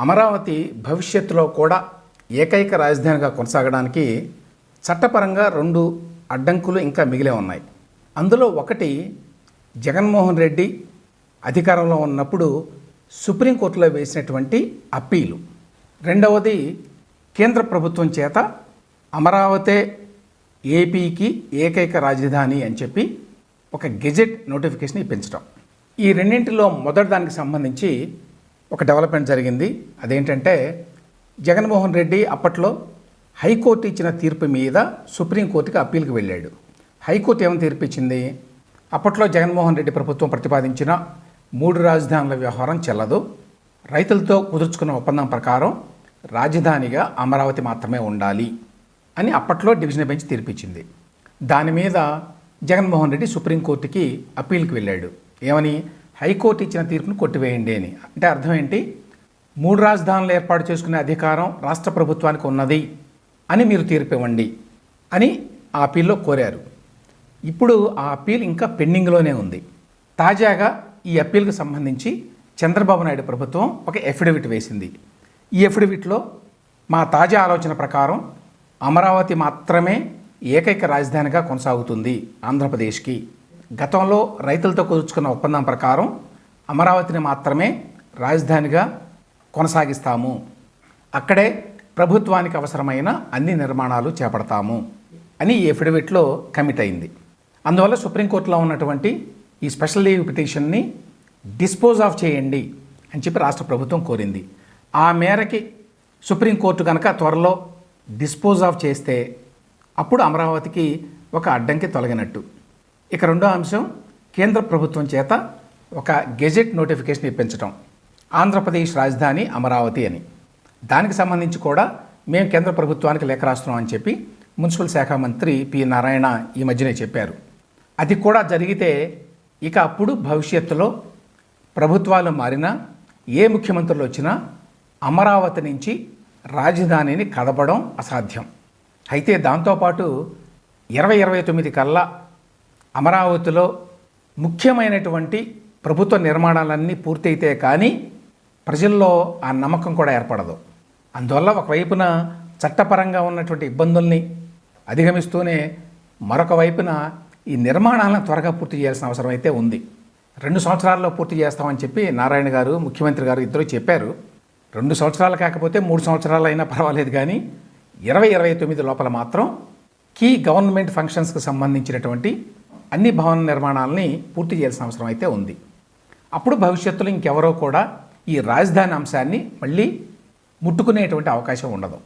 అమరావతి భవిష్యత్తులో కూడా ఏకైక రాజధానిగా కొనసాగడానికి చట్టపరంగా 2 అడ్డంకులు ఇంకా మిగిలే ఉన్నాయి. అందులో ఒకటి జగన్మోహన్ రెడ్డి అధికారంలో ఉన్నప్పుడు సుప్రీంకోర్టులో వేసినటువంటి అప్పీలు. రెండవది కేంద్ర ప్రభుత్వం చేత అమరావతి ఏపీకి ఏకైక రాజధాని అని చెప్పి ఒక గెజెట్ నోటిఫికేషన్ ఇప్పించడం. ఈ రెండింటిలో మొదటి దానికి సంబంధించి ఒక డెవలప్మెంట్ జరిగింది. అదేంటంటే జగన్మోహన్ రెడ్డి అప్పట్లో హైకోర్టు ఇచ్చిన తీర్పు మీద సుప్రీంకోర్టుకి అప్పీల్కి వెళ్ళాడు. హైకోర్టు ఏమని తీర్పు ఇచ్చింది? అప్పట్లో జగన్మోహన్ రెడ్డి ప్రభుత్వం ప్రతిపాదించిన 3 రాజధానుల వ్యవహారం చెల్లదు, రైతులతో కుదుర్చుకున్న ఒప్పందం ప్రకారం రాజధానిగా అమరావతి మాత్రమే ఉండాలి అని అప్పట్లో డివిజన్ బెంచ్ తీర్పిచ్చింది. దాని మీద జగన్మోహన్ రెడ్డి సుప్రీంకోర్టుకి అప్పీల్కి వెళ్ళాడు. ఏమని? హైకోర్టు ఇచ్చిన తీర్పును కొట్టివేయండి అని. అంటే అర్థం ఏంటి? 3 రాజధానులు ఏర్పాటు చేసుకునే అధికారం రాష్ట్ర ప్రభుత్వానికి ఉన్నది అని మీరు తీర్పు ఇవ్వండి అని ఆ అప్పీల్లో కోరారు. ఇప్పుడు ఆ అప్పీల్ ఇంకా పెండింగ్లోనే ఉంది. తాజాగా ఈ అప్పీల్కి సంబంధించి చంద్రబాబు నాయుడు ప్రభుత్వం ఒక ఎఫిడవిట్ వేసింది. ఈ ఎఫిడవిట్లో మా తాజా ఆలోచన ప్రకారం అమరావతి మాత్రమే ఏకైక రాజధానిగా కొనసాగుతుంది ఆంధ్రప్రదేశ్కి. గతంలో రైతులతో కుదుర్చుకున్న ఒప్పందం ప్రకారం అమరావతిని మాత్రమే రాజధానిగా కొనసాగిస్తాము, అక్కడే ప్రభుత్వానికి అవసరమైన అన్ని నిర్మాణాలు చేపడతాము అని ఈ ఎఫిడవిట్లో కమిట్ అయింది. అందువల్ల సుప్రీంకోర్టులో ఉన్నటువంటి ఈ స్పెషల్ లీవ్ పిటిషన్ని డిస్పోజ్ ఆఫ్ చేయండి అని చెప్పి రాష్ట్ర ప్రభుత్వం కోరింది. ఆ మేరకి సుప్రీంకోర్టు కనుక త్వరలో డిస్పోజ్ ఆఫ్ చేస్తే అప్పుడు అమరావతికి ఒక అడ్డంకి తొలగినట్టు. ఇక రెండో అంశం, కేంద్ర ప్రభుత్వం చేత ఒక గెజెట్ నోటిఫికేషన్ ఇప్పించడం, ఆంధ్రప్రదేశ్ రాజధాని అమరావతి అని. దానికి సంబంధించి కూడా మేము కేంద్ర ప్రభుత్వానికి లేఖ రాస్తున్నాం అని చెప్పి మున్సిపల్ శాఖ మంత్రి పి నారాయణ ఈ మధ్యనే చెప్పారు. అది కూడా జరిగితే ఇక అప్పుడు భవిష్యత్తులో ప్రభుత్వాలు మారినా, ఏ ముఖ్యమంత్రులు వచ్చినా అమరావతి నుంచి రాజధానిని కదపడం అసాధ్యం. అయితే దాంతోపాటు 2029 కల్లా అమరావతిలో ముఖ్యమైనటువంటి ప్రభుత్వ నిర్మాణాలన్నీ పూర్తయితే కానీ ప్రజల్లో ఆ నమ్మకం కూడా ఏర్పడదు. అందువల్ల ఒకవైపున చట్టపరంగా ఉన్నటువంటి ఇబ్బందుల్ని అధిగమిస్తూనే మరొక వైపున ఈ నిర్మాణాలను త్వరగా పూర్తి చేయాల్సిన అవసరం అయితే ఉంది. 2 సంవత్సరాల్లో పూర్తి చేస్తామని చెప్పి నారాయణ గారు, ముఖ్యమంత్రి గారు ఇద్దరు చెప్పారు. 2 సంవత్సరాలు కాకపోతే 3 సంవత్సరాలు అయినా పర్వాలేదు, కానీ 2029 లోపల మాత్రం కీ గవర్నమెంట్ ఫంక్షన్స్కి సంబంధించినటువంటి అన్ని భవన నిర్మాణాలని పూర్తి చేయాల్సిన అవసరం అయితే ఉంది. అప్పుడు భవిష్యత్తులో ఇంకెవరో కూడా ఈ రాజధాని అంశాన్ని మళ్ళీ ముట్టుకునేటువంటి అవకాశం ఉండదు.